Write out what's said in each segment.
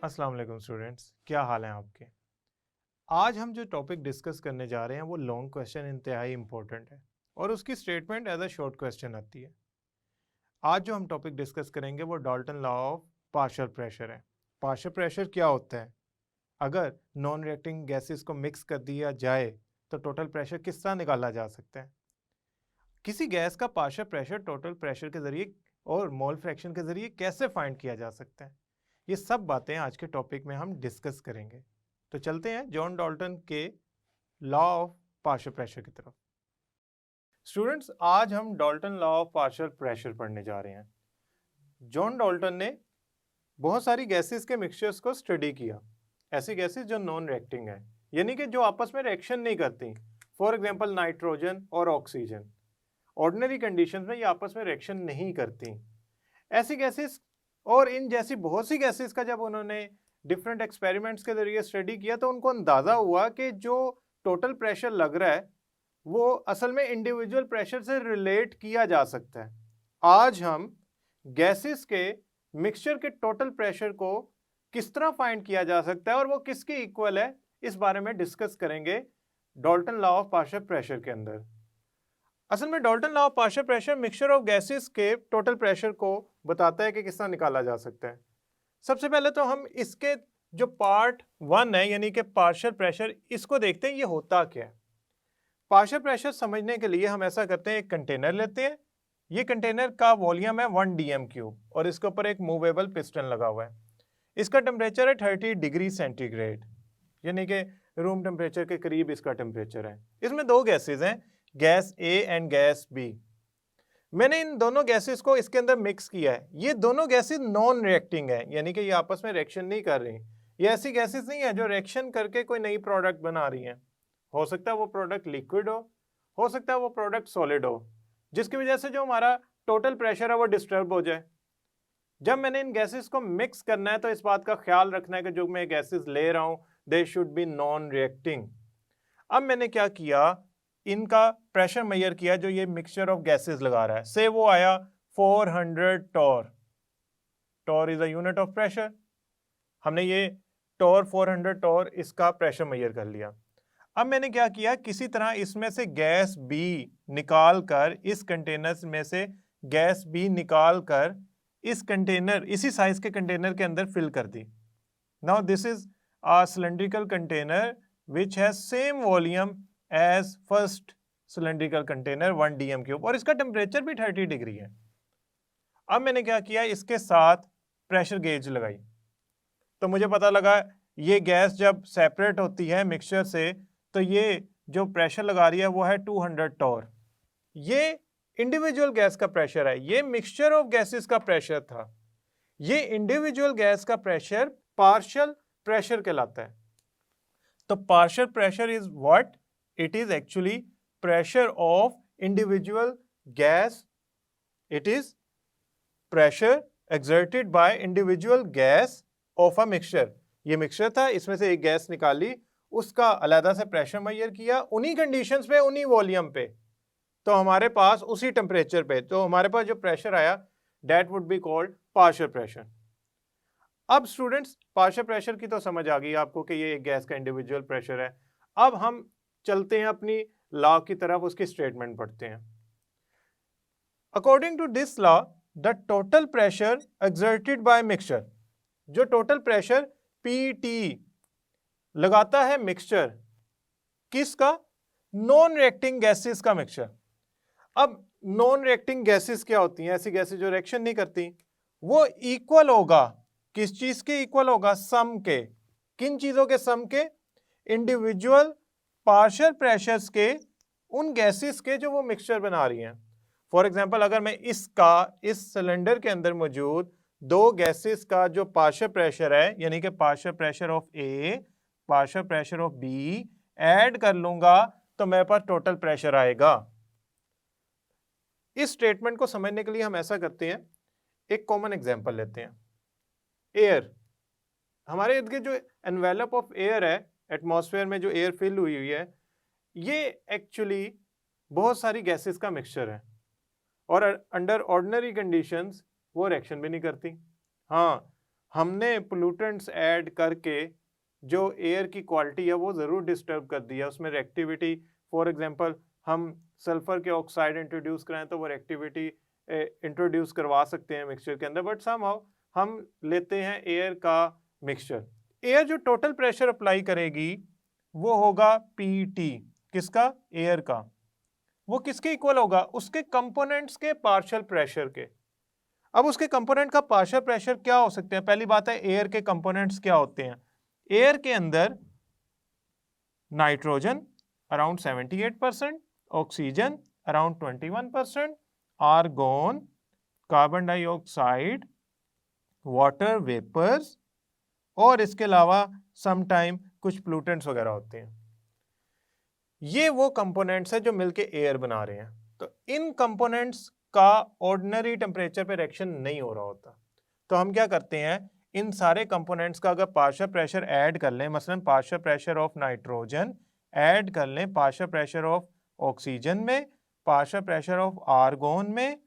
अस्सलाम वालेकुम स्टूडेंट्स, क्या हाल हैं आपके। आज हम जो टॉपिक डिस्कस करने जा रहे हैं वो लॉन्ग क्वेश्चन इंतहाई इंपॉर्टेंट है और उसकी statement as a short question आती है। आज जो हम टॉपिक डिस्कस करेंगे वो Dalton law of partial pressure है। पार्शियल प्रेशर क्या होता है? अगर नॉन रिएक्टिंग गैसेस को मिक्स कर दिया जाए तो टोटल प्रेशर किस तरह निकाला जा सकता है। किसी गैस का पार्शियल प्रेशर टोटल प्रेशर के जरिए और मोल फ्रैक्शन के जरिए कैसे फाइंड किया जा सकता है, ये सब बातें आज के टॉपिक में हम डिस्कस करेंगे। तो चलते हैं जॉन डाल्टन के लॉ ऑफ पार्शियल प्रेशर की तरफ। स्टूडेंट्स, आज हम Dalton law of partial pressure पढ़ने जा रहे हैं। जॉन डाल्टन ने बहुत सारी गैसेस के मिक्सचर्स को स्टडी किया। ऐसी गैसेस जो नॉन रिएक्टिंग है, यानी कि जो आपस में रिएक्शन नहीं करती। फॉर एग्जांपल नाइट्रोजन और ऑक्सीजन ऑर्डिनरी कंडीशंस में ये आपस में रिएक्शन नहीं करती। ऐसी गैसेस और इन जैसी बहुत सी गैसेस का जब उन्होंने डिफरेंट एक्सपेरिमेंट्स के जरिए स्टडी किया तो उनको अंदाज़ा हुआ कि जो टोटल प्रेशर लग रहा है वो असल में इंडिविजुअल प्रेशर से रिलेट किया जा सकता है। आज हम गैसेस के मिक्सचर के टोटल प्रेशर को किस तरह फाइंड किया जा सकता है और वो किसके इक्वल है, इस बारे में डिस्कस करेंगे Dalton law of partial pressure के अंदर। असल में Dalton law of partial pressure mixture of gases के टोटल प्रेशर को बताता है कि किस तरह निकाला जा सकता है। सबसे पहले तो हम इसके जो पार्ट 1 है यानी कि पार्शियल प्रेशर, इसको देखते हैं ये होता क्या है। पार्शियल प्रेशर समझने के लिए हम ऐसा करते हैं, एक कंटेनर लेते हैं। ये कंटेनर का वॉल्यूम है 1 dm³ और इसके ऊपर एक मूवेबल पिस्टन लगा हुआ है। इसका टेम्परेचर है 30 डिग्री सेंटीग्रेड, यानी कि रूम टेम्परेचर के करीब इसका टेम्परेचर है। इसमें दो गैसेज हैं, gas A and gas B. मैंने इन दोनों गैसेस को इसके अंदर मिक्स किया है। ये दोनों गैसेस नॉन रिएक्टिंग है, यानी कि ये आपस में रिएक्शन नहीं कर रही। ये ऐसी गैसेस नहीं है जो रिएक्शन करके कोई नई प्रोडक्ट बना रही हैं। हो सकता है वो प्रोडक्ट लिक्विड हो सकता है वो प्रोडक्ट सॉलिड हो, जिसकी वजह से जो हमारा टोटल प्रेशर है वो डिस्टर्ब हो जाए। जब मैंने इन गैसेस को मिक्स करना है तो इस बात का ख्याल रखना है कि जो मैं गैसेस ले रहा हूं they should be non reacting. अब मैंने क्या किया, इनका प्रेशर मेजर किया जो ये मिक्सचर ऑफ गैसेस लगा रहा है। से वो आया 400 torr. Torr is a unit of pressure. हमने ये टॉर 400 टॉर इसका प्रेशर मेजर कर लिया। अब मैंने क्या किया, किसी तरह इसमें से गैस बी निकाल कर, इस कंटेनर में से गैस बी निकाल कर इस कंटेनर, इसी साइज के कंटेनर के अंदर फिल कर दी। Now this is a cylindrical container which has same volume as first cylindrical container 1 dm³ और इसका टेम्परेचर भी 30 डिग्री है। अब मैंने क्या किया, इसके साथ प्रेशर गेज लगाई तो मुझे पता लगा ये गैस जब सेपरेट होती है मिक्सचर से तो ये जो प्रेशर लगा रही है वो है 200 टॉर। ये इंडिविजुअल गैस का प्रेशर है, ये मिक्सचर ऑफ गैसेस का प्रेशर था। ये इंडिविजुअल गैस का प्रेशर पार्शियल प्रेशर कहलाता है। तो partial pressure is what? It is actually pressure of individual gas. It is pressure exerted by individual gas of a mixture. ये मिक्सचर था, इसमें से एक गैस निकाली, उसका अलग से प्रेशर मेजर किया उन्हीं कंडीशंस पे, उन्हीं वॉल्यूम पे, तो हमारे पास उसी टेम्परेचर पे, तो हमारे पास जो प्रेशर आया that would be called partial pressure. अब स्टूडेंट्स, पार्शियल प्रेशर की तो समझ आ गई आपको कि ये एक गैस का इंडिविजुअल प्रेशर है। अब हम चलते हैं अपनी लॉ की तरफ, उसकी स्टेटमेंट पढ़ते हैं। According to this law the total pressure exerted by mixture, जो टोटल प्रेशर पीटी लगाता है मिक्सचर, किसका? नॉन रिएक्टिंग गैसेस का मिक्सचर। अब नॉन रिएक्टिंग गैसेस क्या होती हैं? ऐसी गैसेस जो रिएक्शन नहीं करती। वो इक्वल होगा, किस चीज के इक्वल होगा? सम के। किन चीजों के सम के? इंडिविजुअल पार्शियल प्रेशर्स के, उन गैसेस के जो वो मिक्सचर बना रही हैं। फॉर एग्जांपल, अगर मैं इस सिलेंडर के अंदर मौजूद दो गैसेस का जो पार्शियल प्रेशर है, यानी कि partial pressure of A, partial pressure of B add कर लूंगा तो मेरे पास टोटल प्रेशर आएगा। इस स्टेटमेंट को समझने के लिए हम ऐसा करते हैं, एक कॉमन एग्जांपल लेते हैं। एयर, हमारे इर्द गिर्द जो एनवेलप ऑफ एयर है, एटमॉस्फेयर में जो एयर फिल हुई हुई है, ये एक्चुअली बहुत सारी गैसेस का मिक्सचर है और अंडर ऑर्डिनरी कंडीशंस वो रिएक्शन भी नहीं करती। हाँ, हमने पोल्यूटेंट्स ऐड करके जो एयर की क्वालिटी है वो ज़रूर डिस्टर्ब कर दिया, उसमें रिएक्टिविटी, फॉर एग्जांपल हम सल्फर के ऑक्साइड इंट्रोड्यूस कराएं तो वो रिएक्टिविटी इंट्रोड्यूस करवा सकते हैं मिक्सचर के अंदर, बट समहाउ हम लेते हैं एयर का मिक्सचर। एयर जो टोटल प्रेशर अप्लाई करेगी वो होगा पीटी, किसका? एयर का। वो किसके इक्वल होगा? उसके कंपोनेंट्स के पार्शियल प्रेशर के। अब उसके कंपोनेंट का पार्शियल प्रेशर क्या हो सकते हैं? पहली बात है एयर के कंपोनेंट्स क्या होते हैं। एयर के अंदर nitrogen around 78%, oxygen around 21%, argon, carbon dioxide, water vapours और इसके अलावा सम टाइम कुछ पोल्यूटेंट्स वगैरह होते हैं। ये वो कंपोनेंट्स है जो मिलके एयर बना रहे हैं। तो इन कंपोनेंट्स का ऑर्डिनरी टेम्परेचर पे रिएक्शन नहीं हो रहा होता, तो हम क्या करते हैं, इन सारे कंपोनेंट्स का अगर पार्शियल प्रेशर ऐड कर लें, मसलन partial pressure of nitrogen add कर लें पार्शियल प्रेशर ऑफ ऑक्सीजन में, पार्शियल प्रेशर ऑफ आर्गोन में,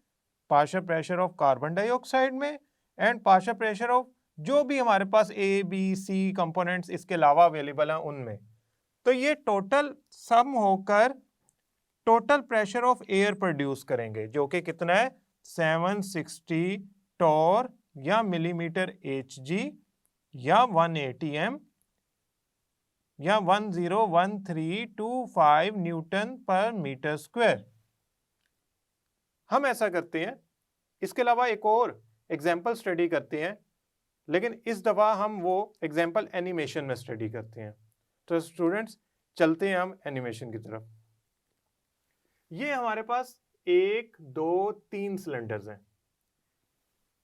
partial pressure of carbon dioxide में एंड पार्शियल प्रेशर ऑफ जो भी हमारे पास ए बी सी कंपोनेंट्स इसके अलावा अवेलेबल हैं उनमें, तो ये टोटल सम होकर total pressure of air produce करेंगे, जो कि कितना है 760 टॉर या मिलीमीटर Hg या 180 m या 101325 न्यूटन पर मीटर स्क्वायर। हम ऐसा करते हैं, इसके अलावा एक और एग्जाम्पल स्टडी करते हैं, लेकिन इस दफा हम वो एग्जाम्पल एनिमेशन में स्टडी करते हैं। तो स्टूडेंट्स चलते हैं हम एनिमेशन की तरफ। ये हमारे पास 1 2 3 सिलेंडर्स हैं।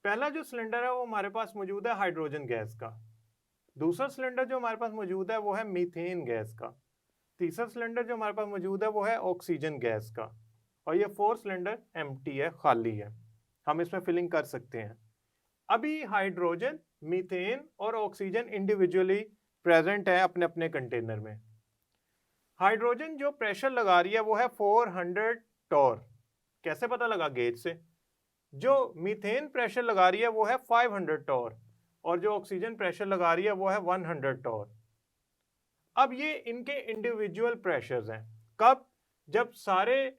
पहला जो सिलेंडर है वो हमारे पास मौजूद है हाइड्रोजन गैस का। दूसरा सिलेंडर जो हमारे पास मौजूद है वो है मीथेन गैस का। तीसरा सिलेंडर जो हमारे पास मौजूद है वो है ऑक्सीजन गैस का। और ये 4 सिलेंडर एम्प्टी है, खाली है, हम इसमें फिलिंग कर सकते हैं। अभी हाइड्रोजन, मीथेन और ऑक्सीजन इंडिविजुअली प्रेजेंट है अपने अपने कंटेनर में। हाइड्रोजन जो प्रेशर लगा रही है वो है 400 टॉर। कैसे पता लगा? गेज से। जो मीथेन प्रेशर लगा रही है वो है 500 टॉर और जो ऑक्सीजन प्रेशर लगा रही है वो है 100 टॉर। अब ये इनके इंडिविजुअल प्रेशर्स हैं। कब? जब सारे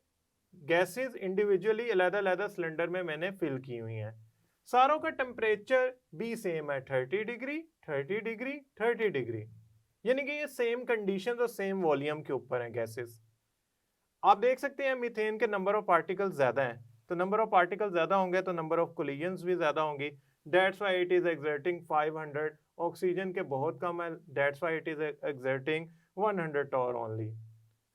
गैसेस इंडिविजुअली अलग-अलग सिलेंडर में मैंने फिल की हुई हैं। सारों का टेम्परेचर भी सेम है, 30 डिग्री 30 डिग्री 30 डिग्री, यानी कि ये सेम कंडीशंस और सेम वॉल्यूम के ऊपर हैं गैसेस। आप देख सकते हैं मीथेन के नंबर ऑफ पार्टिकल्स ज्यादा हैं, तो नंबर ऑफ पार्टिकल्स ज्यादा होंगे तो नंबर ऑफ कोलिजन्स भी ज्यादा होंगी। That's why it is exerting 500। Oxygen के बहुत कम है, that's why it is exerting 100 torr only.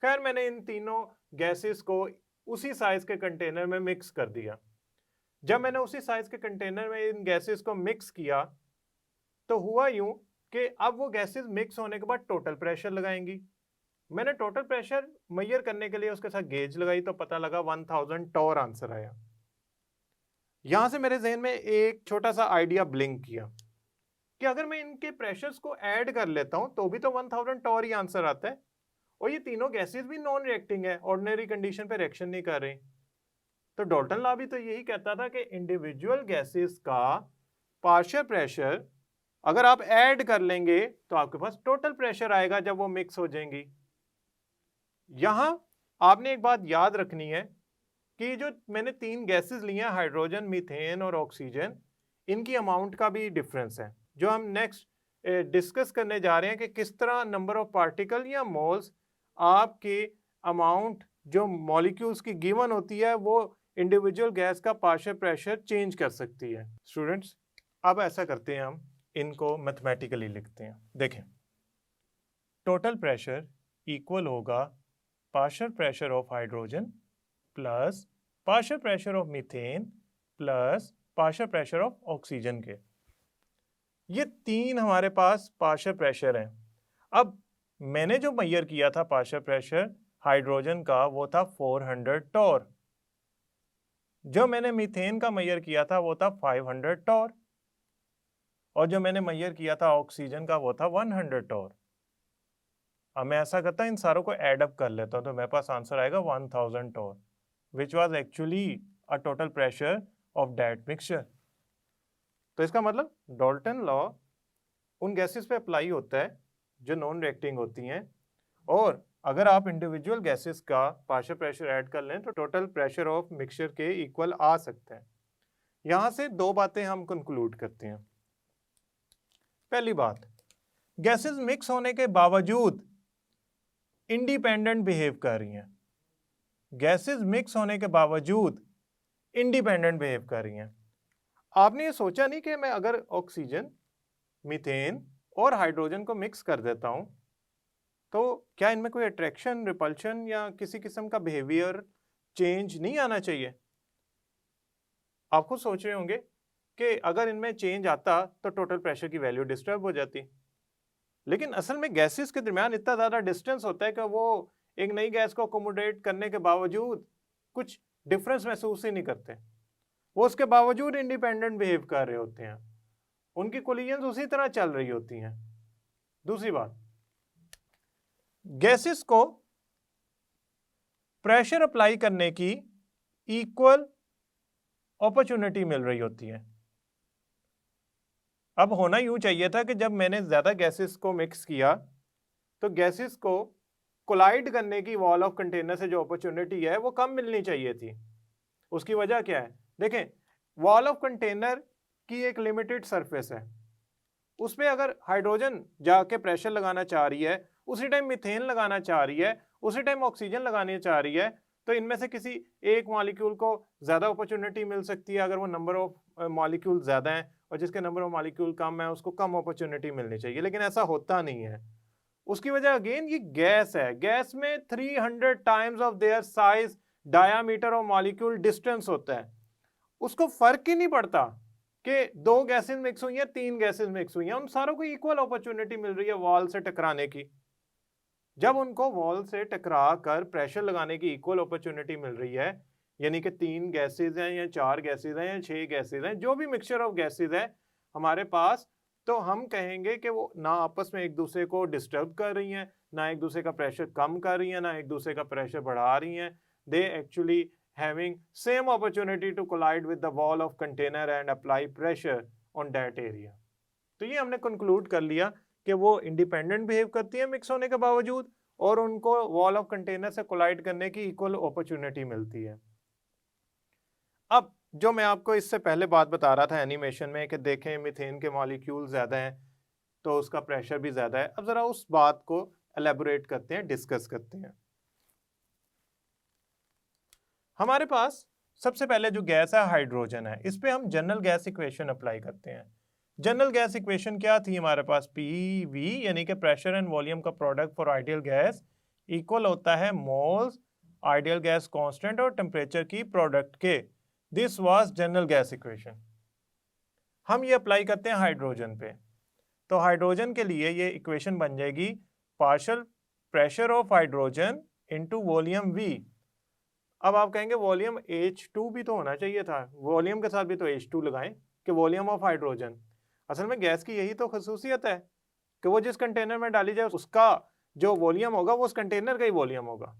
खैर मैंने इन तीनों गैसेस को उसी साइज के कंटेनर में मिक्स कर दिया। जब मैंने उसी साइज के कंटेनर में इन गैसेस को मिक्स किया तो हुआ यूं कि अब वो गैसेस मिक्स होने के बाद टोटल प्रेशर लगाएंगी। मैंने टोटल प्रेशर मेजर करने के लिए उसके साथ गेज लगाई तो पता लगा 1000 टॉर आंसर आया। यहां से मेरे जहन में एक छोटा सा आइडिया ब्लिंक किया कि अगर मैं इनके प्रेशर्स को ऐड कर लेता हूं तो भी तो 1000 टॉर ही आंसर आता है, और ये तीनों गैसेस भी नॉन रिएक्टिंग है, ऑर्डिनरी कंडीशन पे रिएक्शन नहीं कर रही। तो डाल्टन लॉ भी तो यही कहता था कि इंडिविजुअल गैसेस का पार्शियल प्रेशर अगर आप ऐड कर लेंगे तो आपके पास टोटल प्रेशर आएगा जब वो मिक्स हो जाएंगी। यहां आपने एक बात याद रखनी है कि जो मैंने 3 गैसेस ली हैं, हाइड्रोजन, मीथेन और ऑक्सीजन, इनकी अमाउंट का भी डिफरेंस है, जो हम नेक्स्ट डिस्कस करने जा रहे हैं कि किस तरह नंबर ऑफ पार्टिकल या मोल्स आपके अमाउंट जो मॉलिक्यूल्स की गिवन होती है वो इंडिविजुअल गैस का पार्शियल प्रेशर चेंज कर सकती है। स्टूडेंट्स अब ऐसा करते हैं, हम इनको मैथमेटिकली लिखते हैं। देखें, टोटल प्रेशर इक्वल होगा partial pressure of hydrogen plus partial pressure of methane plus partial pressure of oxygen के। ये 3 हमारे पास पार्शियल प्रेशर हैं। अब मैंने जो मेजर किया था पार्शियल प्रेशर हाइड्रोजन का वो था 400 टॉर, जो मैंने मीथेन का मेजर किया था वो था 500 टॉर, और जो मैंने मेजर किया था ऑक्सीजन का वो था 100 टॉर। अब मैं ऐसा करता इन सारों को ऐड अप कर लेता हूं तो मेरे पास आंसर आएगा 1000 torr, which was actually a total pressure of that mixture. तो इसका मतलब डाल्टन लॉ उन गैसेस पे अप्लाई होता है जो नॉन रिएक्टिंग होती हैं, और अगर आप इंडिविजुअल गैसेस का पार्शियल प्रेशर ऐड कर लें तो टोटल प्रेशर ऑफ मिक्सचर के इक्वल आ सकता है। यहां से दो बातें हम कंक्लूड करते हैं। पहली बात, गैसेस मिक्स होने के बावजूद इंडिपेंडेंट बिहेव कर रही हैं। गैसेस मिक्स होने के बावजूद इंडिपेंडेंट बिहेव कर रही हैं। आपने ये सोचा नहीं कि मैं अगर ऑक्सीजन, मीथेन और हाइड्रोजन को मिक्स कर देता हूं तो क्या इनमें कोई अट्रैक्शन, रिपल्शन या किसी किस्म का बिहेवियर चेंज नहीं आना चाहिए? आप खुद सोच रहे होंगे कि अगर इनमें चेंज आता तो टोटल प्रेशर की वैल्यू डिस्टर्ब हो जाती। लेकिन असल में गैसेस के दरमियान इतना ज़्यादा डिस्टेंस होता है कि वो एक नई गैस को अकोमोडेट करने के बावजूद कुछ डिफरेंस महसूस ही नहीं करते। वो उसके बावजूद इंडिपेंडेंट बिहेव कर रहे होते हैं, उनकी कोलिजन्स उसी तरह चल रही होती हैं। दूसरी बात, गैसेस को प्रेशर अप्लाई करने की इक्वल अपॉर्चुनिटी मिल रही होती है। अब होना यूं चाहिए था कि जब मैंने ज्यादा गैसेस को मिक्स किया तो गैसेस को कोलाइड करने की वॉल ऑफ कंटेनर से जो अपॉर्चुनिटी है वो कम मिलनी चाहिए थी। उसकी वजह क्या है? देखें, वॉल ऑफ कंटेनर की एक लिमिटेड सरफेस है, उस पर अगर हाइड्रोजन जाके प्रेशर लगाना चाह रही है, उसी टाइम मीथेन लगाना चाह रही है, उसी टाइम ऑक्सीजन लगानी चाह रही है, तो इनमें से किसी एक मॉलिक्यूल को ज़्यादा अपॉर्चुनिटी मिल सकती है अगर वो नंबर ऑफ मॉलिक्यूल ज़्यादा हैं, और जिसके नंबर ऑफ मॉलिक्यूल कम है उसको कम अपॉर्चुनिटी मिलनी चाहिए। लेकिन ऐसा होता नहीं है। उसकी वजह अगेन ये गैस है। गैस में 300 times of their size, diameter of molecule distance होता है। उसको फर्क ही नहीं पड़ता कि दो गैसेस मिक्स हुई हैं, तीन गैसेस मिक्स हुई हैं, उन सारों को इक्वल अपॉर्चुनिटी मिल रही है वॉल से टकराने की। जब उनको वॉल से टकरा कर प्रेशर लगाने की इक्वल अपॉर्चुनिटी मिल रही है, यानी कि तीन गैसेस हैं या चार गैसेस हैं या छह गैसेस हैं, जो भी मिक्सचर ऑफ गैसेस है हमारे पास, तो हम कहेंगे कि वो ना आपस में एक दूसरे को डिस्टर्ब कर रही हैं, ना एक दूसरे का प्रेशर कम कर रही हैं, ना एक दूसरे का प्रेशर बढ़ा रही हैं। They actually having same opportunity to collide with the wall of container and apply pressure on that area। तो ये हमने कंक्लूड कर लिया कि वो इंडिपेंडेंट बिहेव करती है मिक्स होने के बावजूद, और उनको वॉल ऑफ कंटेनर से कोलाइड करने की इक्वल अपॉर्चुनिटी मिलती है। अब जो मैं आपको इससे पहले बात बता रहा था एनिमेशन में कि देखें मीथेन के मॉलिक्यूल ज्यादा हैं तो उसका प्रेशर भी ज्यादा है, अब जरा उस बात को एलेबोरेट करते हैं, डिस्कस करते हैं। हमारे पास सबसे पहले जो गैस है हाइड्रोजन है, इस पे हम जनरल गैस इक्वेशन अप्लाई करते हैं। जनरल गैस इक्वेशन क्या थी हमारे पास? PV यानी कि प्रेशर एंड वॉल्यूम का product for ideal gas equal होता है मोल्स आइडियल गैस कांस्टेंट और टेम्परेचर की प्रोडक्ट के। This was general gas equation. हम ये अप्लाई करते हैं हाइड्रोजन पे, तो हाइड्रोजन के लिए ये इक्वेशन बन जाएगी partial pressure of hydrogen into volume V। अब आप कहेंगे वॉल्यूम H2 भी तो होना चाहिए था, वॉल्यूम के साथ भी तो H2 लगाएं कि वॉल्यूम ऑफ हाइड्रोजन। असल में गैस की यही तो खसूसियत है कि वो जिस कंटेनर में डाली जाए उसका जो वॉल्यूम होगा वो उस कंटेनर का ही वॉल्यूम होगा।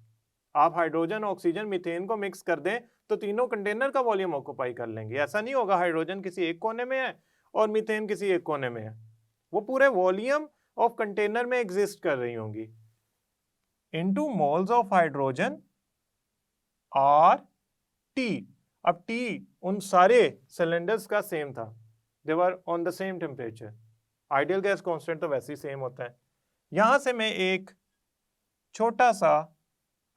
आप हाइड्रोजन, ऑक्सीजन, मीथेन को मिक्स कर दें तो तीनों कंटेनर का वॉल्यूम ऑक्यूपाई कर लेंगे। ऐसा नहीं होगा हाइड्रोजन किसी एक कोने में है और मीथेन किसी एक कोने में है, वो पूरे वॉल्यूम ऑफ कंटेनर में एग्जिस्ट कर रही होंगी। Into moles of hydrogen RT। अब T उन सारे सिलेंडर्स का सेम था, they were on the same temperature. Ideal gas constant तो वैसे ही सेम होता है। यहां से मैं एक छोटा सा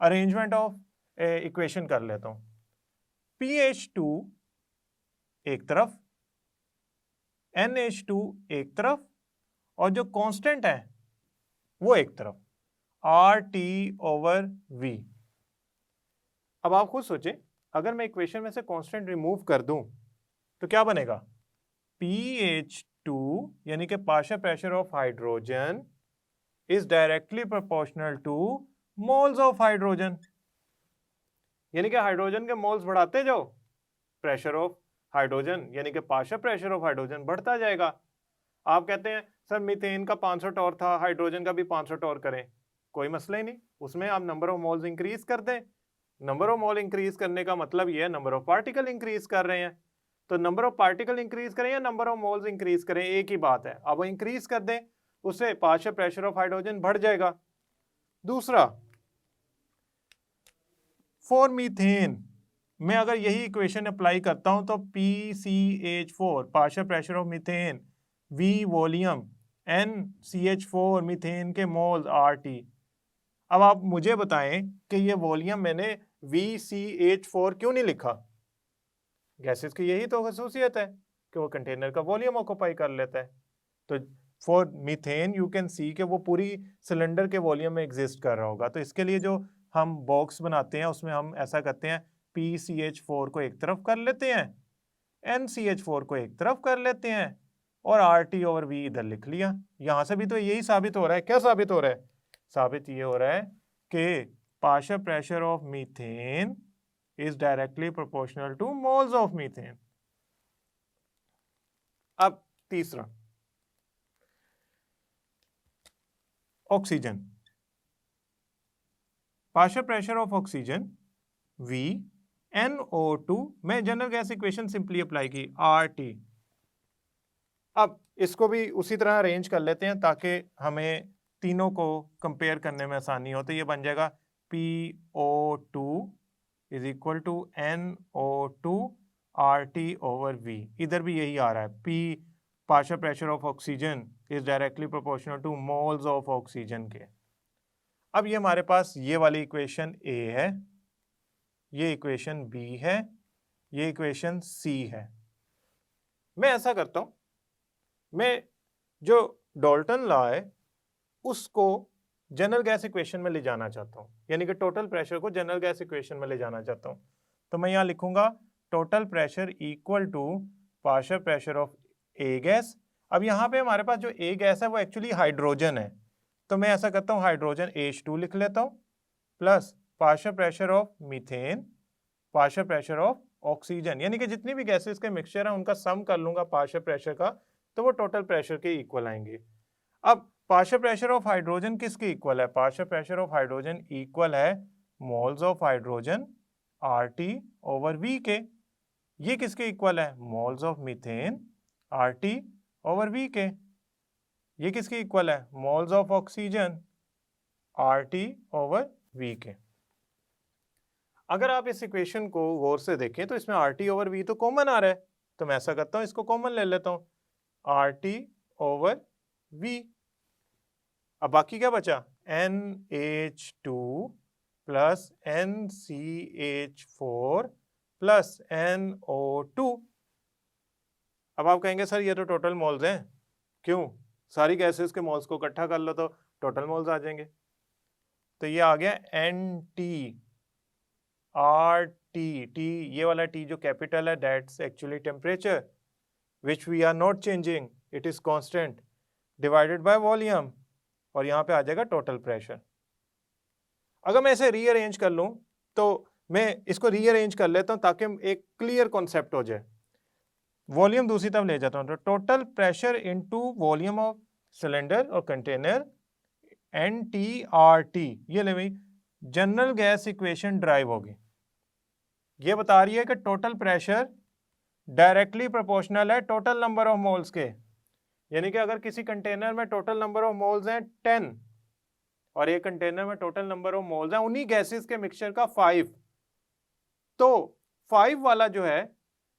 अरेंजमेंट ऑफ इक्वेशन कर लेता हूं। PH2 एक तरफ, NH2 एक तरफ, और जो कांस्टेंट है वो एक तरफ, RT/V। अब आप खुद सोचें, अगर मैं इक्वेशन में से कांस्टेंट रिमूव कर दूं तो क्या बनेगा? PH2 यानी कि partial pressure of hydrogen is directly proportional to moles of hydrogen. यानी कि हाइड्रोजन के मोल्स बढ़ाते जाओ, प्रेशर ऑफ हाइड्रोजन यानी कि पार्शियल प्रेशर ऑफ हाइड्रोजन बढ़ता जाएगा। आप कहते हैं सर मीथेन का 500 टॉर था, हाइड्रोजन का भी 500 टॉर करें, कोई मसला ही नहीं, उसमें आप नंबर ऑफ मोल्स इंक्रीज कर दें। नंबर ऑफ मोल इंक्रीज करने का मतलब ये है नंबर ऑफ पार्टिकल इंक्रीज कर रहे हैं। तो नंबर ऑफ पार्टिकल इंक्रीज करें या नंबर ऑफ मोल्स इंक्रीज करें, एक ही बात है। अब वो इंक्रीज कर दें, उससे पार्शियल प्रेशर ऑफ हाइड्रोजन बढ़ जाएगा। दूसरा, फॉर मीथेन मैं अगर यही इक्वेशन अप्लाई करता हूं तो PCH4 partial pressure of methane, V volume, NCH4 methane के मोल्स RT। अब आप मुझे बताएं कि ये वॉल्यूम मैंने VCH4 क्यों नहीं लिखा? गैसेस की यही तो खसूसियत है कि वो कंटेनर का वॉल्यूम ऑक्यूपाई कर लेता है। तो for methane you can see कि वो पूरी सिलेंडर के वॉल्यूम में एग्जिस्ट कर रहा होगा। तो इसके लिए जो हम बॉक्स बनाते हैं उसमें हम ऐसा करते हैं, PCH4 को एक तरफ कर लेते हैं, NCH4 को एक तरफ कर लेते हैं और RT ओवर V इधर लिख लिया। यहां से भी तो यही साबित हो रहा है। क्या साबित हो रहा है? साबित ये हो रहा है कि partial pressure of methane is directly proportional to moles of methane. अब तीसरा, oxygen, partial pressure of oxygen V NO2, मैं general gas equation simply apply की RT। अब इसको भी उसी तरह अरेंज कर लेते हैं ताकि हमें तीनों को कंपेयर करने में आसानी हो। तो ये बन जाएगा PO2 is equal to NO2 RT over V। इधर भी यही आ रहा है, P partial pressure of oxygen is directly proportional to moles of oxygen के। अब ये हमारे पास ये वाली इक्वेशन A है, ये इक्वेशन B है, ये इक्वेशन C है। मैं ऐसा करता हूं, मैं जो डाल्टन लॉ है उसको जनरल गैस इक्वेशन में ले जाना चाहता हूं, यानी कि टोटल प्रेशर को जनरल गैस इक्वेशन में ले जाना चाहता हूं। तो मैं यहां लिखूंगा total pressure equal to partial pressure of A gas. अब यहां पे हमारे पास जो ए गैस है वो एक्चुअली हाइड्रोजन है, तो मैं ऐसा करता हूं हाइड्रोजन H2 लिख लेता हूं plus partial pressure of methane, partial pressure of oxygen, यानी कि जितनी भी गैसेस के मिक्सचर है उनका सम कर लूंगा पार्शियल प्रेशर का, तो वो टोटल प्रेशर के इक्वल आएंगे। अब पार्शियल प्रेशर ऑफ हाइड्रोजन किसके इक्वल है? Partial pressure of hydrogen equal है moles of hydrogen RT over V के। ये किसके इक्वल है? Moles of methane RT over V के। ये किसके इक्वल है? Moles of oxygen RT over V के। अगर आप इस इक्वेशन को गौर से देखें तो इसमें RT ओवर V तो कॉमन आ रहा है, तो मैं ऐसा करता हूं इसको कॉमन ले लेता हूं RT ओवर V। अब बाकी क्या बचा? NH2 plus NCH4 plus NO2। अब आप कहेंगे सर ये तो टोटल मोल्स हैं, क्यों? सारी गैसेस के मोल्स को इकट्ठा कर लो तो टोटल मोल्स आ जाएंगे। तो ये आ गया NT RT, T ये वाला T जो कैपिटल है, that's actually temperature which we are not changing, it is constant, divided by volume, और यहां पे आ जाएगा टोटल प्रेशर। अगर मैं इसे रीअरेंज कर लूं तो मैं इसको रीअरेंज कर लेता हूं ताकि एक क्लियर कॉन्सेप्ट हो जाए। वॉल्यूम दूसरी तरफ ले जाता हूं तो total pressure into volume of cylinder और कंटेनर NTRT, ये ले भाई जनरल गैस इक्वेशन ड्राइव होगी। ये बता रही है कि टोटल प्रेशर डायरेक्टली प्रोपोर्शनल है टोटल नंबर ऑफ मोल्स के, यानी कि अगर किसी कंटेनर में टोटल नंबर ऑफ मोल्स हैं 10 और एक कंटेनर में टोटल नंबर ऑफ मोल्स हैं उन्हीं गैसेस के मिक्सचर का 5, तो 5 वाला जो है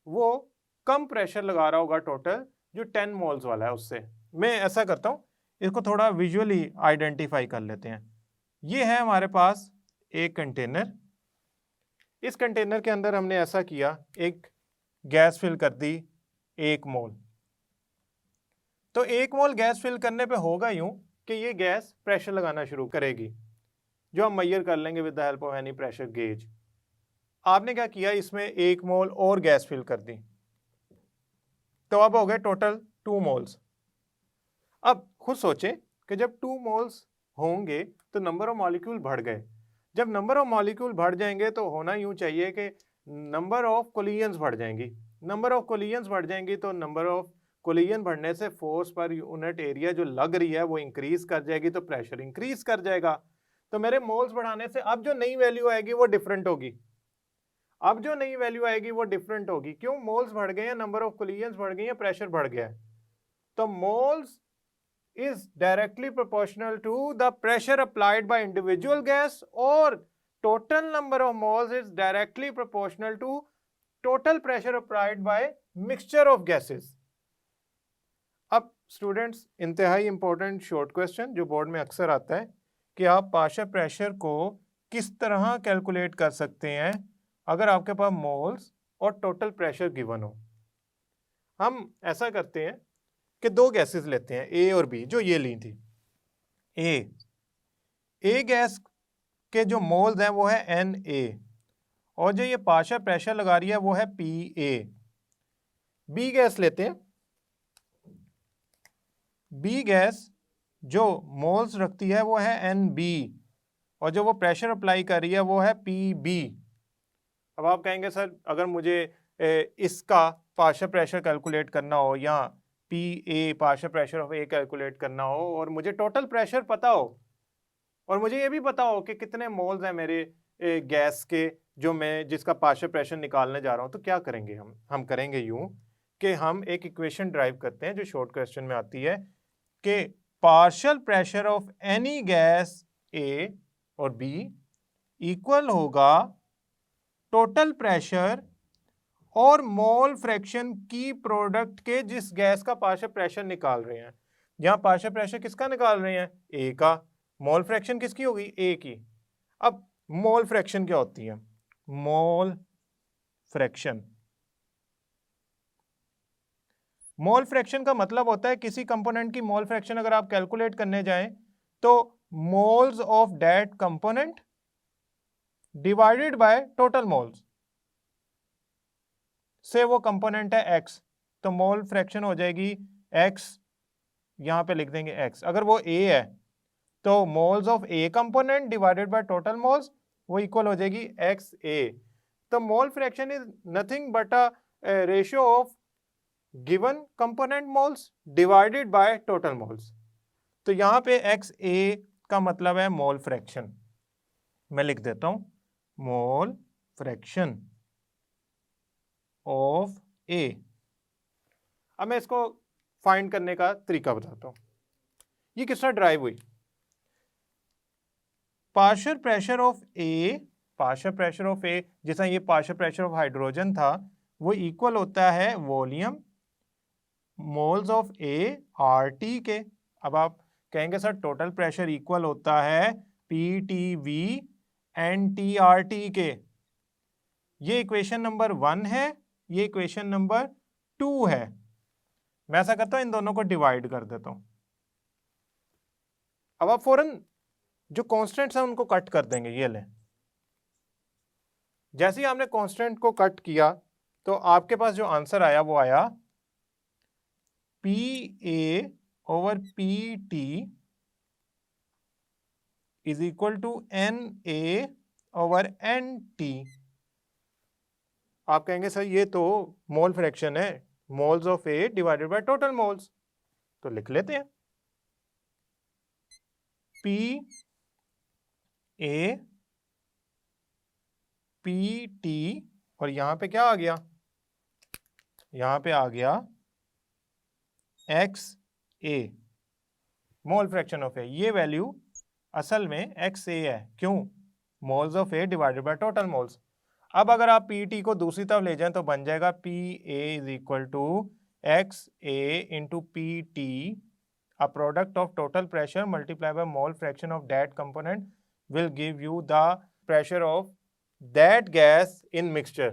वो कम प्रेशर लगा रहा होगा टोटल जो 10 मोल्स वाला है उससे। मैं ऐसा करता हूं, इसको थोड़ा विजुअली आइडेंटिफाई कर लेते हैं। ये है हमारे पास एक कंटेनर, इस कंटेनर के अंदर हमने ऐसा किया, एक गैस फिल कर दी 1 मोल। तो 1 मोल गैस फिल करने पे होगा यूं कि ये गैस प्रेशर लगाना शुरू करेगी, जो हम मेजर कर लेंगे with the help of any pressure gauge. आपने क्या किया, इसमें 1 मोल और गैस फिल कर दी, तो अब हो गए टोटल 2 मोल्स। अब खुद सोचें कि जब 2 मोल्स होंगे तो नंबर ऑफ मॉलिक्यूल बढ़ गए। जब नंबर ऑफ मॉलिक्यूल बढ़ जाएंगे तो होना यूं चाहिए कि नंबर ऑफ कोलिजन्स बढ़ जाएंगी। नंबर ऑफ कोलिजन्स बढ़ जाएंगी तो नंबर ऑफ कोलिजन बढ़ने से फोर्स पर यूनिट एरिया जो लग रही है वो इंक्रीज कर जाएगी, तो प्रेशर इंक्रीज कर जाएगा। तो मेरे मोल्स बढ़ाने से अब जो नई वैल्यू आएगी वो डिफरेंट होगी। अब जो नई वैल्यू आएगी वो डिफरेंट होगी। क्यों? मोल्स बढ़ गए हैं, नंबर ऑफ कोलिजन्स बढ़ गई हैं, प्रेशर बढ़ गया है। तो moles is directly proportional to the pressure applied by individual gas, or total number of moles is directly proportional to total pressure applied by mixture of gases. अब students, इंतहाई important short question जो board में अक्सर आता है कि आप partial pressure को किस तरह कैलकुलेट कर सकते हैं अगर आपके पास मोल्स और टोटल प्रेशर गिवन हो। हम ऐसा करते हैं कि दो गैसेस लेते हैं, ए और बी, जो ये ली थी। ए गैस के जो मोल्स हैं वो है Na, और जो ये पार्शियल प्रेशर लगा रही है वो है Pa। बी गैस लेते हैं। बी गैस जो मोल्स रखती है वो है Nb, और जो वो प्रेशर अप्लाई कर रही है वो है Pb। अब आप कहेंगे सर अगर मुझे इसका पार्शियल प्रेशर कैलकुलेट करना हो या Pa partial pressure of A calculate करना हो और मुझे टोटल प्रेशर पता हो और मुझे ये भी पता हो कि कितने मोल्स हैं मेरे गैस के जो मैं जिसका पार्शियल प्रेशर निकालने जा रहा हूं, तो क्या करेंगे हम करेंगे यूं कि हम एक इक्वेशन ड्राइव करते हैं जो शॉर्ट क्वेश्चन में आती है कि partial pressure of any gas A और बी इक्वल होगा टोटल प्रेशर और मोल फ्रैक्शन की प्रोडक्ट के जिस गैस का पार्शियल प्रेशर निकाल रहे हैं। यहां पार्शियल प्रेशर किसका निकाल रहे हैं? ए का। मोल फ्रैक्शन किसकी होगी? ए की। अब मोल फ्रैक्शन क्या होती है? मोल फ्रैक्शन, मोल फ्रैक्शन का मतलब होता है किसी कंपोनेंट की मोल फ्रैक्शन अगर आप कैलकुलेट करने जाएं तो moles of that component divided by total moles. से वो कंपोनेंट है x, तो मोल फ्रैक्शन हो जाएगी x, यहां पे लिख देंगे x। अगर वो a है तो moles of a component divided by total moles वो इक्वल हो जाएगी XA। तो mole fraction is nothing but a ratio of given component moles divided by total moles. तो यहां पे XA का मतलब है मोल फ्रैक्शन। मैं लिख देता हूं मोल फ्रैक्शन ऑफ ए। अब मैं इसको फाइंड करने का तरीका बताता हूं। ये किस तरह ड्राइव हुई? Partial pressure of A, partial pressure of A जैसा ये पार्शियल प्रेशर ऑफ हाइड्रोजन था वो इक्वल होता है volume moles of A R T के। अब आप कहेंगे सर टोटल प्रेशर इक्वल होता है PTV एंड TRT के। ये इक्वेशन नंबर 1 है, ये इक्वेशन नंबर 2 है। मैं ऐसा करता हूं इन दोनों को डिवाइड कर देता हूं। अब आप फौरन जो कांस्टेंट्स हैं उनको कट कर देंगे। ये लें, जैसे ही आपने कांस्टेंट को कट किया तो आपके पास जो आंसर आया वो आया PA over PT is equal to NA over NT। आप कहेंगे सर ये तो मोल फ्रैक्शन है, moles of A divided by total moles, तो लिख लेते हैं PA PT और यहां पे क्या आ गया? यहां पे आ गया XA, मोल फ्रैक्शन ऑफ ए। ये वैल्यू असल में XA है। क्यों? Moles of A divided by total moles. अब अगर आप PT को दूसरी तरफ ले जाएं तो बन जाएगा PA is equal to XA into PT, a product of total pressure multiply by mole fraction of that component will give you the pressure of that gas in mixture.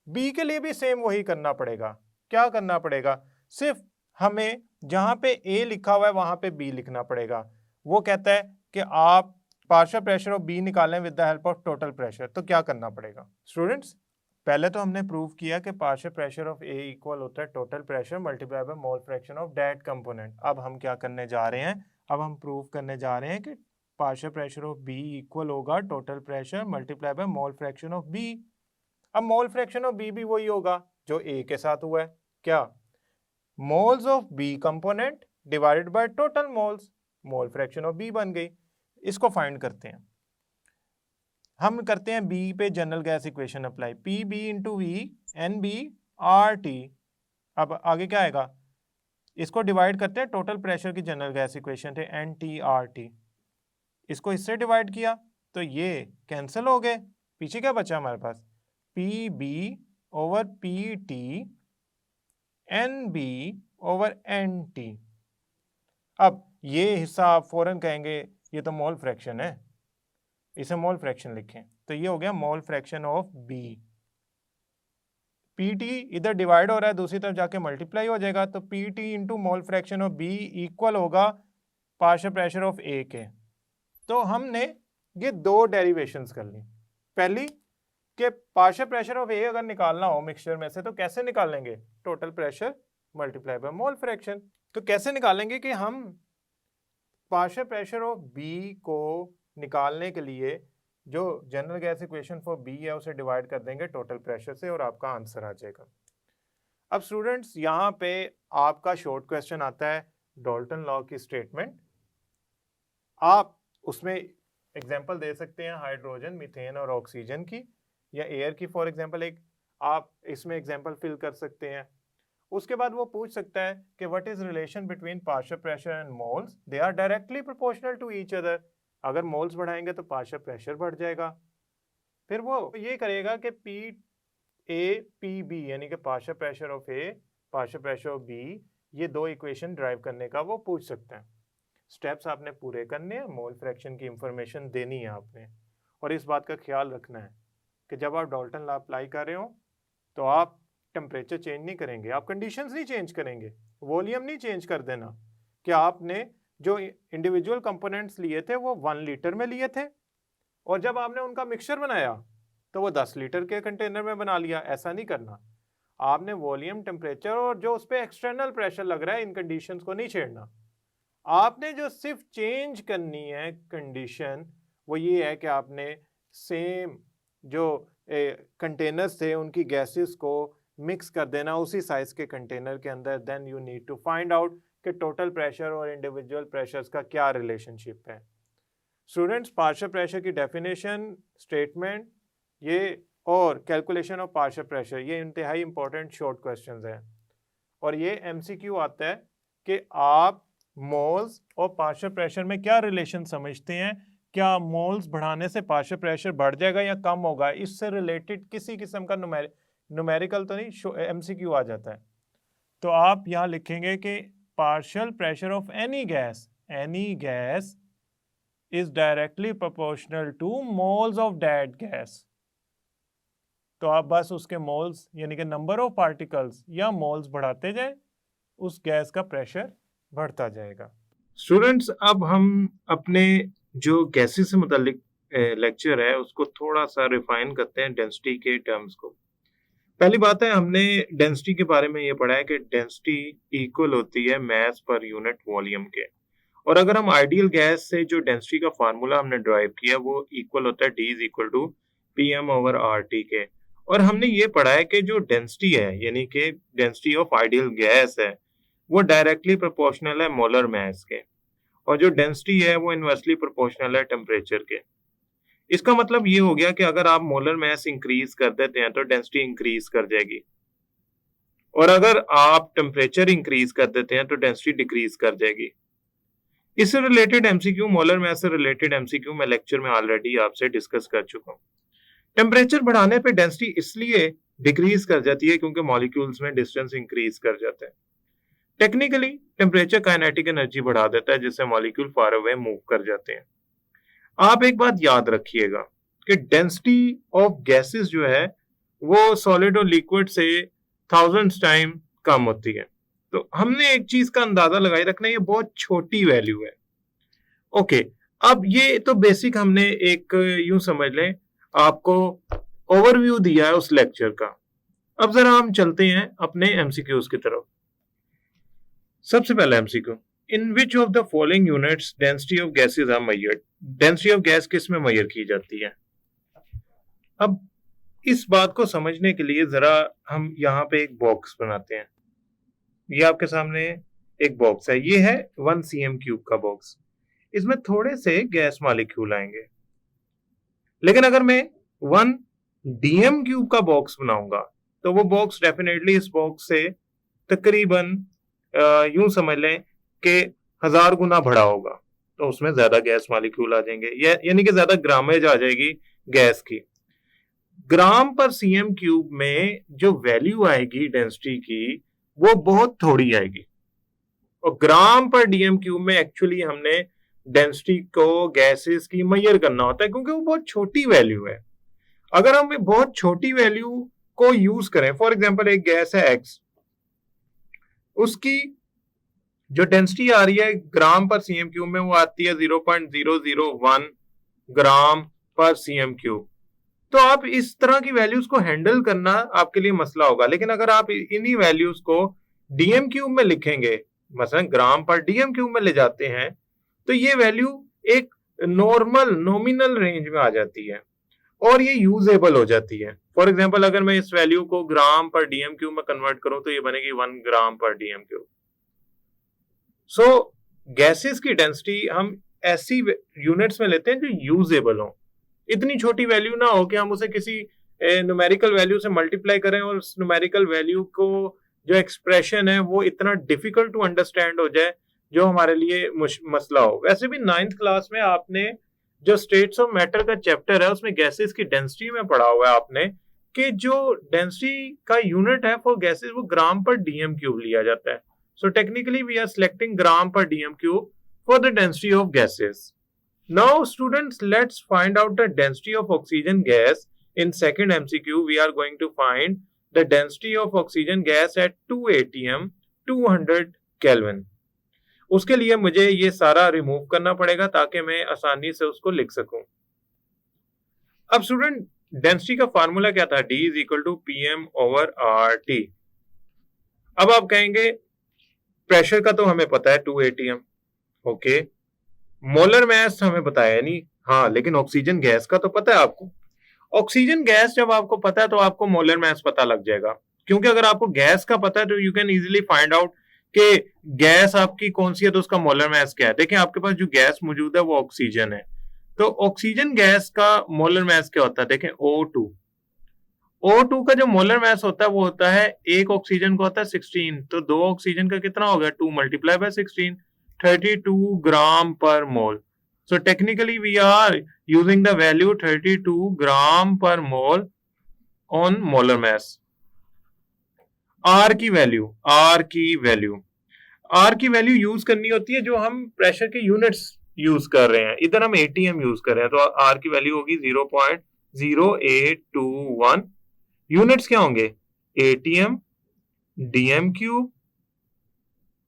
B के लिए भी सेम वही करना पड़ेगा। क्या करना पड़ेगा? सिर्फ हमें जहां पे A लिखा हुआ है वहां पे B लिखना पड़ेगा। वो कहता है कि आप पार्शियल प्रेशर ऑफ बी निकालें with the help of total pressure. तो क्या करना पड़ेगा स्टूडेंट्स? पहले तो हमने प्रूव किया कि partial pressure of A equal होता है total pressure multiply by mole fraction of that component. अब हम क्या करने जा रहे हैं? अब हम प्रूव करने जा रहे हैं कि partial pressure of B equal होगा total pressure multiply by mole fraction of B. अब मोल फ्रैक्शन ऑफ बी भी वही होगा जो ए के साथ हुआ है। क्या? Moles of B component divided by total moles, mole fraction of B बन गई। इसको फाइंड करते हैं। हम करते हैं बी पे general gas equation apply, P B into V N B R T. अब आगे क्या आएगा, इसको डिवाइड करते हैं, टोटल प्रेशर की जनरल गैस इक्वेशन थे एन टी आर टी, इसको इससे डिवाइड किया तो ये कैंसिल हो गए, पीछे क्या बचा हमारे पास, P B over P T N B over N T. अब ये हिस्सा आप फौरन कहेंगे ये तो मोल फ्रैक्शन है, इसे मोल फ्रैक्शन लिखें, तो ये हो गया mole fraction of B. P T इधर डिवाइड हो रहा है, दूसरी तरफ जाके मल्टीप्लाई हो जाएगा, तो P T into mole fraction of B equal होगा पार्शियल प्रेशर ऑफ ए के। तो हमने ये दो डेरिवेशंस कर ली। पहली कि पार्शियल प्रेशर ऑफ ए अगर निकालना हो मिक्सचर में से तो कैसे निकालेंगे, total pressure multiply by mole fraction. तो कैसे निकालेंगे कि हम पार्शियल प्रेशर ऑफ बी को निकालने के लिए जो general gas equation for B है उसे डिवाइड कर देंगे टोटल प्रेशर से और आपका आंसर आ जाएगा। अब स्टूडेंट्स यहाँ पे आपका शॉर्ट क्वेश्चन आता है डाल्टन लॉ की स्टेटमेंट। आप उसमें एग्जांपल दे सकते हैं हाइड्रोजन, मीथेन और ऑक्सीजन की, या एयर की फॉर एग्जांपल, एक आप इसमें एग्जांपल फिल कर सकते हैं। उसके बाद वो पूछ सकता है कि what is relation between partial pressure and moles, they are directly proportional to each other. अगर मोल्स बढ़ाएंगे तो पार्शियल प्रेशर बढ़ जाएगा। फिर वो ये करेगा कि पी ए पी बी यानी कि partial pressure of A partial pressure of B, ये दो इक्वेशन ड्राइव करने का वो पूछ सकते हैं। स्टेप्स आपने पूरे करने हैं, मोल फ्रैक्शन की इंफॉर्मेशन देनी है आपने, और इस बात का ख्याल रखना है कि जब आप डाल्टन लॉ अप्लाई कर रहे हो तो आप टेम्परेचर चेंज नहीं करेंगे, आप कंडीशंस नहीं चेंज करेंगे, वॉल्यूम नहीं चेंज कर देना कि आपने जो इंडिविजुअल कंपोनेंट्स लिए थे वो 1 लीटर में लिए थे और जब आपने उनका मिक्सचर बनाया तो वो 10 लीटर के कंटेनर में बना लिया। ऐसा नहीं करना, आपने वॉल्यूम, टेम्परेचर और जो उस पर एक्सटर्नल प्रेशर लग रहा है इन कंडीशंस को नहीं छेड़ना। आपने जो सिर्फ चेंज करनी है कंडीशन वो ये है कि आपने सेम जो कंटेनर्स थे उनकी गैसेस को मिक्स कर देना उसी साइज के कंटेनर के अंदर। Then you need to find out कि टोटल प्रेशर और इंडिविजुअल प्रेशर्स का क्या रिलेशनशिप है। स्टूडेंट्स, पार्शियल प्रेशर की डेफिनेशन, स्टेटमेंट ये और कैलकुलेशन ऑफ पार्शियल प्रेशर ये इंतहाई इंपॉर्टेंट शॉर्ट क्वेश्चंस हैं और ये एमसीक्यू आता है कि आप मोल्स और पार्शियल प्रेशर में क्या रिलेशन समझते हैं, क्या मोल्स बढ़ाने से पार्शियल प्रेशर बढ़ जाएगा या कम होगा, इससे रिलेटेड किसी किस्म का न्यूमेरिकल तो नहीं, एमसीक्यू आ जाता है। तो आप यहाँ लिखेंगे कि partial pressure of any gas is directly proportional to moles of that gas. तो आप बस उसके मोल्स यानी कि नंबर ऑफ पार्टिकल्स या मोल्स बढ़ाते जाए, उस गैस का प्रेशर बढ़ता जाएगा। स्टूडेंट्स, अब हम अपने जो गैसेस से मुतालिक लेक्चर है उसको थोड़ा सा रिफाइन करते हैं डेंसिटी के टर्म्स को। पहली बात है, हमने डेंसिटी के बारे में ये पढ़ा है कि डेंसिटी इक्वल होती है मास पर यूनिट वॉल्यूम के, और अगर हम आइडियल गैस से जो डेंसिटी का फार्मूला हमने ड्राइव किया वो इक्वल होता है D is equal to PM over RT के। और हमने ये पढ़ा है कि जो डेंसिटी है यानी कि डेंसिटी ऑफ आइडियल गैस है वो डायरेक्टली प्रोपोर्शनल है मोलर मास के, और जो डेंसिटी है वो इनवर्सली प्रोपोर्शनल है टेम्परेचर के। इसका मतलब ये हो गया कि अगर आप मोलर मास इंक्रीज कर देते हैं तो डेंसिटी इंक्रीज कर जाएगी, और अगर आप टेम्परेचर इंक्रीज कर देते हैं तो डेंसिटी डिक्रीज कर जाएगी। इससे रिलेटेड एमसीक्यू, मोलर मास से रिलेटेड एमसीक्यू मैं लेक्चर में ऑलरेडी आपसे डिस्कस कर चुका हूँ। टेम्परेचर बढ़ाने पे डेंसिटी इसलिए डिक्रीज कर जाती है क्योंकि मॉलिक्यूल्स में डिस्टेंस इंक्रीज कर जाता है। टेक्निकली टेम्परेचर काइनेटिक एनर्जी बढ़ा देता है जिससे मॉलिक्यूल फार अवे मूव कर जाते हैं। आप एक बात याद रखिएगा कि डेंसिटी ऑफ गैसेस जो है वो सॉलिड और लिक्विड से 1000 टाइम कम होती है। तो हमने एक चीज का अंदाजा लगाए रखना, ये बहुत छोटी वैल्यू है। ओके, अब ये तो बेसिक हमने एक यूं समझ लें आपको ओवरव्यू दिया है उस लेक्चर का। अब जरा हम चलते हैं अपने एमसीक्यूज की तरफ। सबसे पहला MCQ, in which of the following units density of gases are measured. Density of gas किस में मेजर की जाती है? अब इस बात को समझने के लिए जरा हम यहाँ पे एक बॉक्स बनाते हैं। ये आपके सामने एक बॉक्स है, ये है 1 cm क्यूब का बॉक्स। इसमें थोड़े से गैस मॉलिक्यूल आएंगे, लेकिन अगर मैं 1 डीएम क्यूब का बॉक्स बनाऊंगा तो वो बॉक्स डेफिनेटली इस बॉक्स से तकरीबन यूं समझ लें कि 1000 गुना बड़ा होगा, तो उसमें ज्यादा गैस मॉलिक्यूल आ जाएंगे, यानी कि ज्यादा ग्रामेज आ जाएगी गैस की। ग्राम पर सीएम क्यूब में जो वैल्यू आएगी डेंसिटी की वो बहुत थोड़ी आएगी, और ग्राम पर डीएम क्यूब में एक्चुअली हमने डेंसिटी को गैसेस की मेजर करना होता है, क्योंकि वो बहुत छोटी वैल्यू है। अगर हम बहुत छोटी वैल्यू को यूज करें, फॉर एग्जांपल एक गैस है एक्स, उसकी जो डेंसिटी आ रही है ग्राम पर सीएम क्यूब में वो आती है 0.001 ग्राम पर सीएम क्यूब। तो आप इस तरह की वैल्यूज को हैंडल करना आपके लिए मसला होगा। लेकिन अगर आप इन्हीं वैल्यूज को डीएम क्यूब में लिखेंगे, मसलन ग्राम पर डीएम क्यूब में ले जाते हैं, तो ये वैल्यू एक नॉर्मल नॉमिनल रेंज में आ जाती है और ये यूजेबल हो जाती है। फॉर एग्जांपल अगर मैं इस वैल्यू को ग्राम पर डीएम क्यूब में कन्वर्ट करूं तो ये बनेगी 1 ग्राम पर डीएम क्यूब। सो गैसेस की डेंसिटी हम ऐसी यूनिट्स में लेते हैं जो यूजेबल हो। इतनी छोटी वैल्यू ना हो कि हम उसे किसी न्यूमेरिकल वैल्यू से मल्टीप्लाई करें और उस न्यूमेरिकल वैल्यू को जो एक्सप्रेशन है वो इतना डिफिकल्ट टू अंडरस्टैंड हो जाए जो हमारे लिए मसला हो। वैसे भी 9th क्लास में आपने जो स्टेट्स ऑफ मैटर का चैप्टर है उसमें गैसेस की डेंसिटी में पढ़ा हुआ है आपने कि जो डेंसिटी का यूनिट है फॉर गैसेस वो ग्राम पर डीएम क्यूब लिया जाता है। So technically we are selecting gram per dm cube for the density of gases. Now students, let's find out the density of oxygen gas. In second MCQ, we are going to find the density of oxygen gas at 2 atm 200 Kelvin. उसके लिए मुझे ये सारा remove करना पड़ेगा ताकि मैं आसानी से उसको लिख सकूं। अब स्टूडेंट, डेंसिटी का फार्मूला क्या था? D is equal to PM over RT। अब आप कहेंगे प्रेशर का तो हमें पता है 2 atm, ओके, मोलर मास हमें बताया नहीं, हाँ, लेकिन ऑक्सीजन गैस का तो पता है आपको। ऑक्सीजन गैस जब आपको पता है तो आपको मोलर मास पता लग जाएगा, क्योंकि अगर आपको गैस का पता है तो you can easily find out कि गैस आपकी कौन सी है तो उसका मोलर मास क्या है। देखिए आपके पास जो गैस मौजूद है वो ऑक्सीजन है, तो ऑक्सीजन गैस का मोलर मास क्या होता है? देखें O2। O2 का जो मोलर मास होता है वो होता है, एक ऑक्सीजन का होता है 16, तो 2 ऑक्सीजन का कितना हो गया? 2 multiply by 16, 32 gram per mole. So technically we are using the value 32 gram per mole on molar mass. R की वैल्यू यूज करनी होती है जो हम प्रेशर के यूनिट्स यूज कर रहे हैं। इधर हम एटीएम यूज कर रहे हैं, तो R की वैल्यू होगी 0.0821। यूनिट्स क्या होंगे? एटीएम डीएम क्यूब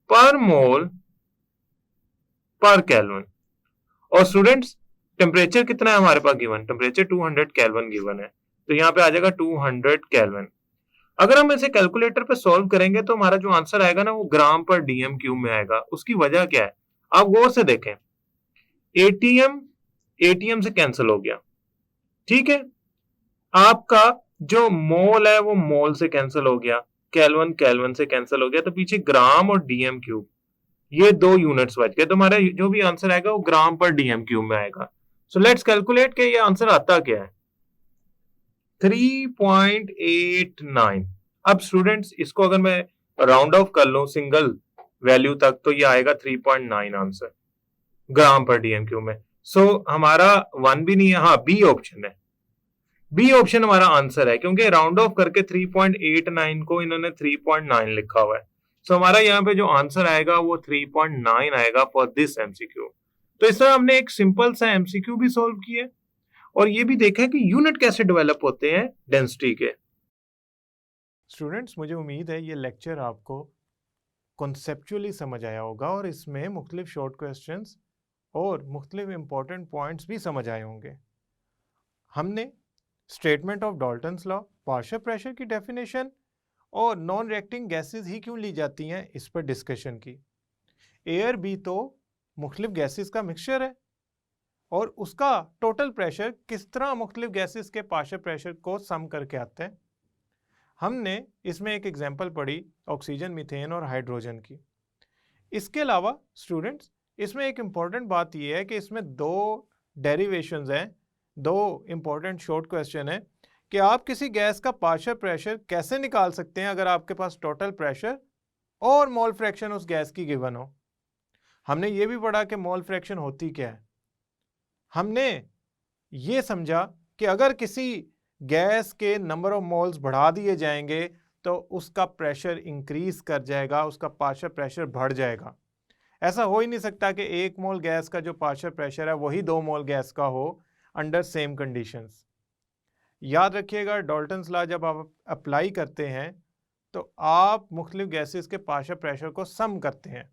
पर मोल पर केल्विन। और स्टूडेंट्स, टेम्परेचर कितना है हमारे पास गिवन? टेम्परेचर 200 केल्विन गिवन है, तो यहाँ पे आ जाएगा 200 केल्विन। अगर हम इसे कैलकुलेटर पे सॉल्व करेंगे तो हमारा जो आंसर आएगा ना वो ग्राम पर डीएम क्यूब में आएगा। उसकी वजह क्या है आप गौर से देखें। एटीएम से कैंसिल हो गया, ठीक है, आपका जो मोल है वो मोल से कैंसिल हो गया, केल्विन से कैंसिल हो गया, तो पीछे ग्राम और डीएम क्यूब ये 2 यूनिट्स बच गए, तो हमारा जो भी आंसर आएगा वो ग्राम पर डीएम क्यूब में आएगा। सो लेट्स कैलकुलेट के ये आंसर आता क्या है? 3.89। अब स्टूडेंट्स इसको अगर मैं राउंड ऑफ कर लूं सिंगल वैल्यू तक तो ये आएगा 3.9 आंसर ग्राम पर डीएम क्यूब में। सो हमारा 1 भी नहीं है, हाँ बी ऑप्शन है, बी ऑप्शन हमारा आंसर है, क्योंकि राउंड ऑफ करके 3.89 को इन्होंने 3.9 लिखा हुआ है। सो हमारा यहाँ पे जो आंसर आएगा वो 3.9 आएगा फॉर दिस एमसीक्यू। तो इस तरह हमने एक सिंपल सा एमसीक्यू भी सॉल्व किया और ये भी देखा कि यूनिट कैसे डेवलप होते हैं डेंसिटी के। स्टूडेंट्स, मुझे उम्मीद है ये लेक्चर आपको कॉन्सेप्चुअली समझ आया होगा और इसमें मुख्तलिफ शॉर्ट क्वेश्चंस और मुख्तलिफ इंपॉर्टेंट पॉइंट्स भी समझ आए होंगे। हमने statement of Dalton's law, partial pressure की डेफिनेशन और नॉन रिएक्टिंग गैसेस ही क्यों ली जाती हैं इस पर डिस्कशन की। एयर भी तो मुख्तलिफ गैसेस का मिक्सचर है और उसका टोटल प्रेशर किस तरह मुख्तलिफ गैसेस के पार्शियल प्रेशर को सम करके आता है। हमने इसमें एक एग्जांपल पढ़ी ऑक्सीजन, मीथेन और हाइड्रोजन की। इसके अलावा स्टूडेंट्स इसमें एक इम्पॉर्टेंट बात यह है कि इसमें 2 डेरिवेशंस हैं दो इंपॉर्टेंट शॉर्ट क्वेश्चन है कि आप किसी गैस का पार्शियल प्रेशर कैसे निकाल सकते हैं अगर आपके पास टोटल प्रेशर और मोल फ्रैक्शन उस गैस की गिवन हो। हमने ये भी पढ़ा कि मोल फ्रैक्शन होती क्या है। हमने ये समझा कि अगर किसी गैस के नंबर ऑफ मोल्स बढ़ा दिए जाएंगे तो उसका प्रेशर इंक्रीज कर जाएगा, उसका पार्शियल प्रेशर बढ़ जाएगा। ऐसा हो ही नहीं सकता कि 1 मोल गैस का जो पार्शियल प्रेशर है वही 2 मोल गैस का हो अंडर सेम कंडीशंस। याद रखिएगा, डाल्टन्स लॉ जब आप अप्लाई करते हैं तो आप मुख्तलिफ गैसेस के पार्शियल प्रेशर को सम करते हैं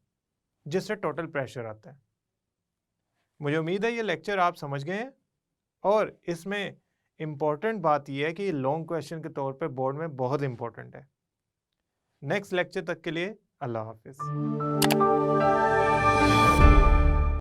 जिससे टोटल प्रेशर आता है। मुझे उम्मीद है ये लेक्चर आप समझ गए हैं और इसमें इम्पॉर्टेंट बात यह है कि ये लॉन्ग क्वेश्चन के तौर पे बोर्ड में बहुत इंपॉर्टेंट है। नेक्स्ट लेक्चर तक के लिए अल्लाह हाफिज़।